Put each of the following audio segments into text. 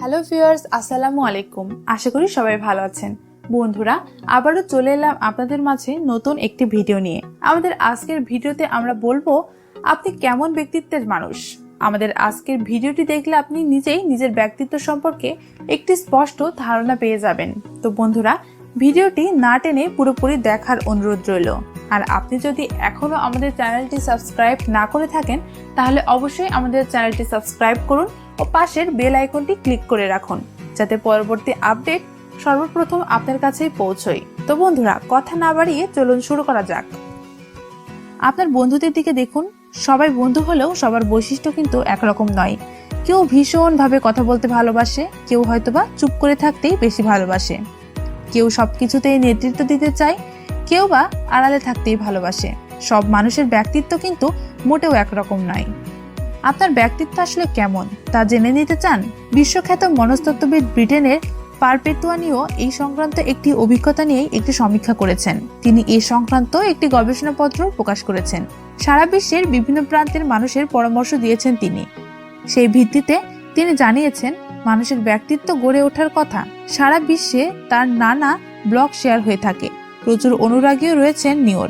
Hello viewers, আসসালামু আলাইকুম। আশা করি সবাই ভালো আছেন। বন্ধুরা, আবারও চলে এলাম আপনাদের মাঝে নতুন একটি ভিডিও নিয়ে। আমাদের আজকের ভিডিওতে আমরা বলবো আপনি কেমন ব্যক্তিত্বের মানুষ। আমাদের আজকের ভিডিওটি দেখলে আপনি নিজেই নিজের ব্যক্তিত্ব সম্পর্কে একটি স্পষ্ট ধারণা পেয়ে যাবেন। তো বন্ধুরা, ভিডিওটি না টেনে পুরোপুরি দেখার অনুরোধ রইল। আর আপনি যদি এখনো আমাদের চ্যানেলটি সাবস্ক্রাইব না করে থাকেন তাহলে অবশ্যই আমাদের চ্যানেলটি সাবস্ক্রাইব করুন ও পাশের বেল আইকনটি ক্লিক করে রাখুন, যাতে পরবর্তী আপডেট সর্বপ্রথম আপনার কাছেই পৌঁছয়। তো বন্ধুরা, কথা না বাড়িয়ে চলুন শুরু করা যাক। আপনার বন্ধুদের দিকে দেখুন, সবাই বন্ধু হলেও সবার বৈশিষ্ট্য কিন্তু একরকম নয়। কেউ ভীষণভাবে কথা বলতে ভালোবাসে, কেউ হয়তোবা চুপ করে থাকতেই বেশি ভালোবাসে, কেউ সবকিছুতেই নেতৃত্ব দিতে চায়, কেউ বা আড়ালে থাকতেই ভালোবাসে। সব মানুষের ব্যক্তিত্ব কিন্তু মোটেও একরকম নয়। আপনার ব্যক্তিত্ব আসলে কেমন তা জেনে নিতে চান? বিশ্বখ্যাত মনস্তত্ত্ববিদ ব্রিটেনের পারপেতুয়ানিও এই সংক্রান্ত একটি অভিজ্ঞতা নিয়ে একটি সমীক্ষা করেছেন। তিনি এই সংক্রান্ত একটি গবেষণাপত্র প্রকাশ করেছেন। সারা বিশ্বের বিভিন্ন প্রান্তের মানুষের পরামর্শ দিয়েছেন তিনি। সেই ভিত্তিতে তিনি জানিয়েছেন মানুষের ব্যক্তিত্ব গড়ে ওঠার কথা। সারা বিশ্বে তার নানা ব্লগ শেয়ার হয়ে থাকে, প্রচুর অনুরাগীও রয়েছেন নিওর।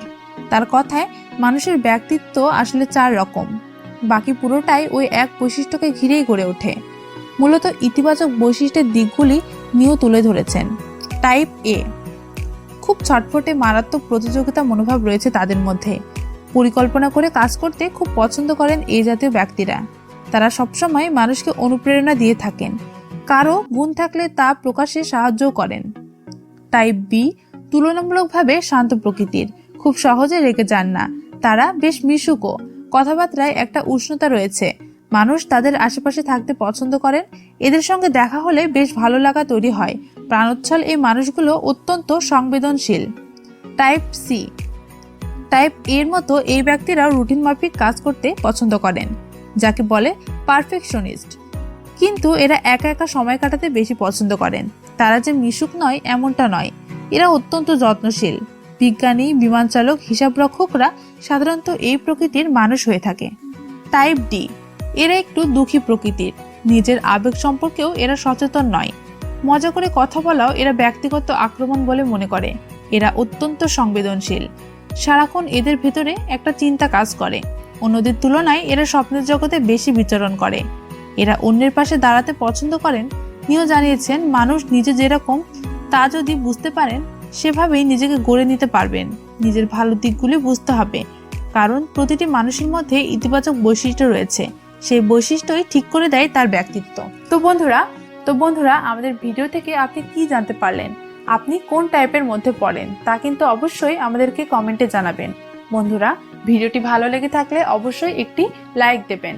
তার কথায় মানুষের ব্যক্তিত্ব আসলে 4 রকম, বাকি পুরোটাই ওই এক বৈশিষ্ট্যকে ঘিরেই গড়ে ওঠে। মূলত ইতিবাচক বৈশিষ্ট্যের দিকগুলি নিয়েও তুলে ধরেছেন। টাইপ এ, খুব ছটফটে, মারাত্মক প্রতিযোগিতা মনোভাব রয়েছে তাদের মধ্যে। পরিকল্পনা করে কাজ করতে খুব পছন্দ করেন এই জাতীয় ব্যক্তিরা। তারা সবসময় মানুষকে অনুপ্রেরণা দিয়ে থাকেন, কারো গুণ থাকলে তা প্রকাশে সাহায্য করেন। টাইপ বি, তুলনামূলকভাবে শান্ত প্রকৃতির, খুব সহজে রেগে যান না। তারা বেশ মিশুকও, কথাবার্তায় একটা উষ্ণতা রয়েছে। মানুষ তাদের আশেপাশে থাকতে পছন্দ করেন, এদের সঙ্গে দেখা হলে বেশ ভালো লাগা তৈরি হয়। প্রাণোচ্ছল এই মানুষগুলো অত্যন্ত সংবেদনশীল। টাইপ সি, টাইপ এর মতো এই ব্যক্তিরাও রুটিন মাফিক কাজ করতে পছন্দ করেন, যাকে বলে পারফেকশনিস্ট। কিন্তু এরা একা একা সময় কাটাতে বেশি পছন্দ করেন। তারা যে মিশুক নয় এমনটা নয়, এরা অত্যন্ত যত্নশীল। বিজ্ঞানী, বিমান চালক, হিসাবরক্ষকরা সাধারণত এই প্রকৃতির মানুষ হয়ে থাকে। টাইপ ডি, এরা একটু দুঃখী প্রকৃতির। নিজের আবেগ সম্পর্কেও এরা সচেতন নয়। মজা করে কথা বলাও এরা ব্যক্তিগত আক্রমণ বলে মনে করে। এরা অত্যন্ত সংবেদনশীল। সারাক্ষণ এদের ভেতরে একটা চিন্তা কাজ করে। অন্যদের তুলনায় এরা স্বপ্নের জগতে বেশি বিচরণ করে। এরা অন্যের পাশে দাঁড়াতে পছন্দ করেন। নিও জানিয়েছেন মানুষ নিজে যেরকম তা যদি বুঝতে পারেন, সেভাবেই নিজেকে গড়ে নিতে পারবেন। নিজের ভালো দিকগুলি বুঝতে হবে, কারণ প্রতিটি মানুষের মধ্যে ইতিবাচক বৈশিষ্ট্য রয়েছে। সেই বৈশিষ্ট্যই ঠিক করে দেয় তার ব্যক্তিত্ব। তো বন্ধুরা, আমাদের ভিডিও থেকে আপনি কি জানতে পারলেন? আপনি কোন টাইপের মধ্যে পড়েন তা কিন্তু অবশ্যই আমাদেরকে কমেন্টে জানাবেন। বন্ধুরা, ভিডিওটি ভালো লেগে থাকলে অবশ্যই একটি লাইক দেবেন।